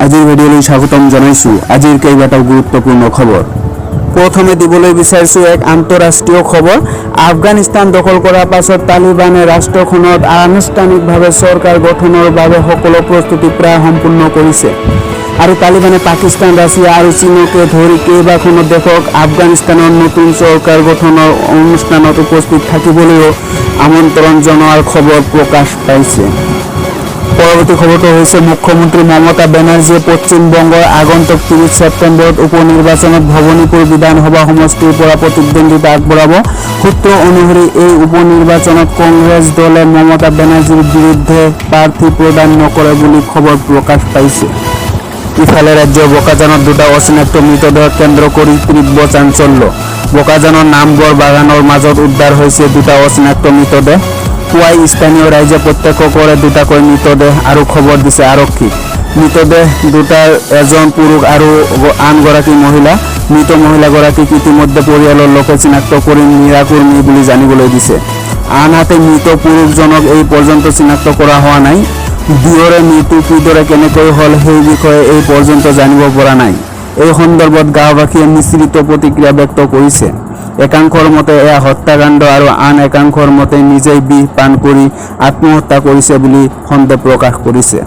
আজিৰ ভিডিঅ'লৈ স্বাগতম জনাইছোঁ। আজিৰ কেইবাটাও গুৰুত্বপূৰ্ণ খবৰ। প্ৰথমে দিবলৈ বিচাৰিছোঁ এক আন্তঃৰাষ্ট্ৰীয় খবৰ। আফগানিস্তান দখল কৰাৰ পাছত তালিবানে ৰাষ্ট্ৰখনত আনুষ্ঠানিকভাৱে চৰকাৰ গঠনৰ বাবে সকলো প্ৰস্তুতি প্ৰায় সম্পূৰ্ণ কৰিছে আৰু তালিবানে পাকিস্তান, ৰাছিয়া আৰু চীনকে ধৰি কেইবাখনো দেশক আফগানিস্তানৰ নতুন চৰকাৰ গঠনৰ অনুষ্ঠানত উপস্থিত থাকিবলৈও আমন্ত্ৰণ জনোৱাৰ খবৰ প্ৰকাশ পাইছে। পৰৱৰ্তী খবৰটো হৈছে মুখ্যমন্ত্ৰী মমতা বেনাৰ্জীয়ে পশ্চিমবংগৰ আগন্তুক 30 ছেপ্টেম্বৰত উপনিৰ্বাচনত ভৱানীপুৰ বিধানসভা সমষ্টিৰ পৰা প্ৰতিদ্বন্দ্বিতা আগবঢ়াব। সূত্ৰ অনুসৰি এই উপনিৰ্বাচনত কংগ্ৰেছ দলে মমতা বেনাৰ্জীৰ বিৰুদ্ধে প্ৰাৰ্থী প্ৰদান নকৰে বুলি খবৰ প্ৰকাশ পাইছে। ইফালে ৰাজ্যৰ বোকাজানত দুটা অচিনাক্ত মৃতদেহক কেন্দ্ৰ কৰি তীব্ৰ চাঞ্চল্য। বোকাজানৰ নামবৰ বাগানৰ মাজত উদ্ধাৰ হৈছে দুটা অচিনাক্ত মৃতদেহ। পুৱাই স্থানীয় ৰাইজে প্ৰত্যক্ষ কৰে দুটাকৈ মৃতদেহ আৰু খবৰ দিছে আৰক্ষীক। মৃতদেহ দুটাৰ এজন পুৰুষ আৰু আনগৰাকী মহিলা। মৃত মহিলাগৰাকীক ইতিমধ্যে পৰিয়ালৰ লোকে চিনাক্ত কৰি মীৰাকুৰ্মী বুলি জানিবলৈ দিছে। আনহাতে মৃত পুৰুষজনক এই পৰ্যন্ত চিনাক্ত কৰা হোৱা নাই। দুয়োৰে মৃত্যু কিদৰে কেনেকৈ হ'ল সেই বিষয়ে এই পৰ্যন্ত জানিব পৰা নাই। এই সন্দৰ্ভত গাঁওবাসীয়ে মিশ্ৰিত প্ৰতিক্ৰিয়া ব্যক্ত কৰিছে। একাংশৰ মতে এয়া হত্যাকাণ্ড আৰু আন একাংশৰ মতে নিজেই বিষ পান কৰি আত্মহত্যা কৰিছে বুলি সন্দেহ প্ৰকাশ কৰিছে।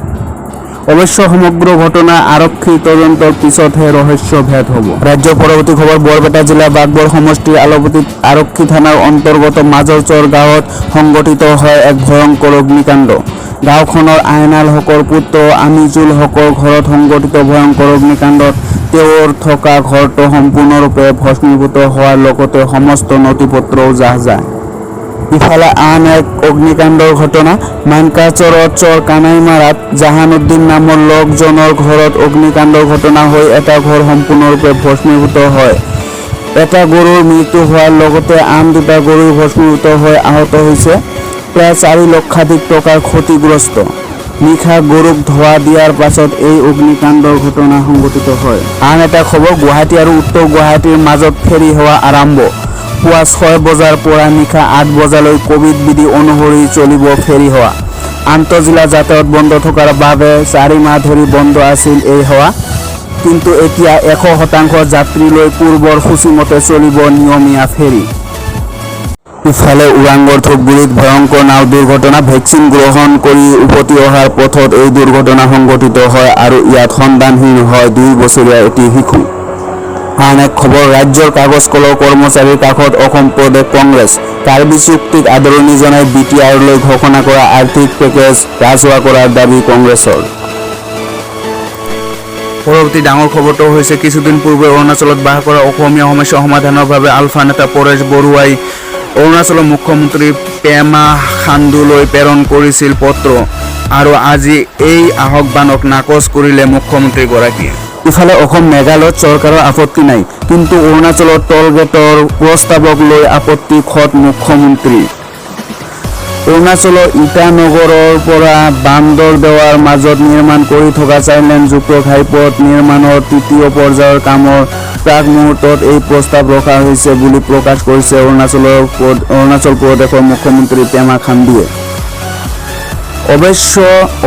অৱশ্য সমগ্ৰ ঘটনা আৰক্ষীৰ তদন্তৰ পিছতহে ৰহস্য ভেদ হ'ব। ৰাজ্যৰ পৰৱৰ্তী খবৰ। বৰপেটা জিলাৰ বাগবৰ সমষ্টিৰ আলপতিত আৰক্ষী থানাৰ অন্তৰ্গত মাজৰচৰ গাঁৱত সংঘটিত হয় এক ভয়ংকৰ অগ্নিকাণ্ড। গাঁওখনৰ আইনাল হকৰ পুত্ৰ আমিজুল হকৰ ঘৰত সংঘটিত ভয়ংকৰ অগ্নিকাণ্ডত তেওঁৰ থকা ঘৰটো সম্পূৰ্ণৰূপে ভস্মীভূত হোৱাৰ লগতে সমস্ত নথিপত্ৰও জাহ-যায়। ইফালে আন এক অগ্নিকাণ্ডৰ ঘটনা। মানকাচৰৰ চৰ কানাইমাৰাত জাহানুদ্দিন নামৰ লোকজনৰ ঘৰত অগ্নিকাণ্ডৰ ঘটনা হৈ এটা ঘৰ সম্পূৰ্ণৰূপে ভস্মীভূত হয়। এটা গৰুৰ মৃত্যু হোৱাৰ লগতে আন দুটা গৰু ভস্মীভূত হৈ আহত হৈছে। প্ৰায় 4 লক্ষাধিক টকাৰ ক্ষতিগ্ৰস্ত। নিশা গৰুক ধোৱা দিয়াৰ পাছত এই অগ্নিকাণ্ডৰ ঘটনা সংঘটিত হয়। আন এটা খবৰ। গুৱাহাটী আৰু উত্তৰ গুৱাহাটীৰ মাজত ফেৰী সেৱা আৰম্ভ। পুৱা 6 বজাৰ পৰা নিশা 8 বজালৈ কোভিড বিধি অনুসৰি চলিব ফেৰী সেৱা। আন্তঃজিলা যাতায়াত বন্ধ থকাৰ বাবে 4 মাহ ধৰি বন্ধ আছিল এই সেৱা। কিন্তু এতিয়া 100% যাত্ৰী লৈ পূৰ্বৰ সূচীমতে চলিব নিয়মীয়া ফেৰী। ইফালে ওৰাংগৰ ধূপগুৰিত ভয়ংকৰ নাও দুৰ্ঘটনা। ভেকচিন গ্ৰহণ কৰি উভতি অহাৰ পথত এই দুৰ্ঘটনা সংঘটিত হয় আৰু ইয়াত সন্ধানহীন হয় 2 বছৰীয়া এটি শিশু। আন এক খবৰ। ৰাজ্যৰ কাগজ কলৰ কৰ্মচাৰীৰ কাষত অসম প্ৰদেশ কংগ্ৰেছ। কাৰ্বি চুক্তিক আদৰণি জনাই BTR-লৈ ঘোষণা কৰা আৰ্থিক পেকেজ ৰাজহুৱা কৰাৰ দাবী কংগ্ৰেছৰ। পৰৱৰ্তী ডাঙৰ খবৰটো হৈছে কিছুদিন পূৰ্বে অৰুণাচলত বাস কৰা অসমীয়া সমস্যা সমাধানৰ বাবে আলফা নেতা পৰেশ বৰুৱাই অৰুণাচলৰ মুখ্যমন্ত্ৰী পেমা খাণ্ডুলৈ প্ৰেৰণ কৰিছিল পত্ৰ আৰু আজি এই আহ্বানক নাকচ কৰিলে মুখ্যমন্ত্ৰীগৰাকীয়ে। ইফালে অসম মেঘালয়ত চৰকাৰৰ আপত্তি নাই, কিন্তু অৰুণাচলৰ টল গেটৰ প্ৰস্তাৱক লৈ আপত্তি খত মুখ্যমন্ত্ৰী। অৰুণাচলৰ ইটানগৰৰ পৰা বান্দৰদেৱাৰ মাজত নিৰ্মাণ কৰি থকা 4 লেনযুক্ত ঘাইপথ নিৰ্মাণৰ 3য় পৰ্যায়ৰ কামৰ প্ৰাক মুহূৰ্তত এই প্ৰস্তাৱ ৰখা হৈছে বুলি প্ৰকাশ কৰিছে অৰুণাচল প্ৰদেশৰ মুখ্যমন্ত্ৰী পেমা খাণ্ডুৱে। অৱশ্য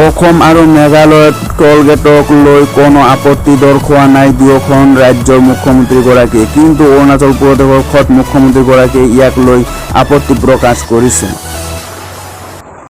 অসম আৰু মেঘালয়ত টল গেটক লৈ কোনো আপত্তি দৰ্শোৱা নাই দুয়োখন ৰাজ্যৰ মুখ্যমন্ত্ৰীগৰাকীয়ে, কিন্তু অৰুণাচল প্ৰদেশৰ খত মুখ্যমন্ত্ৰীগৰাকীয়ে ইয়াক লৈ আপত্তি প্ৰকাশ কৰিছে।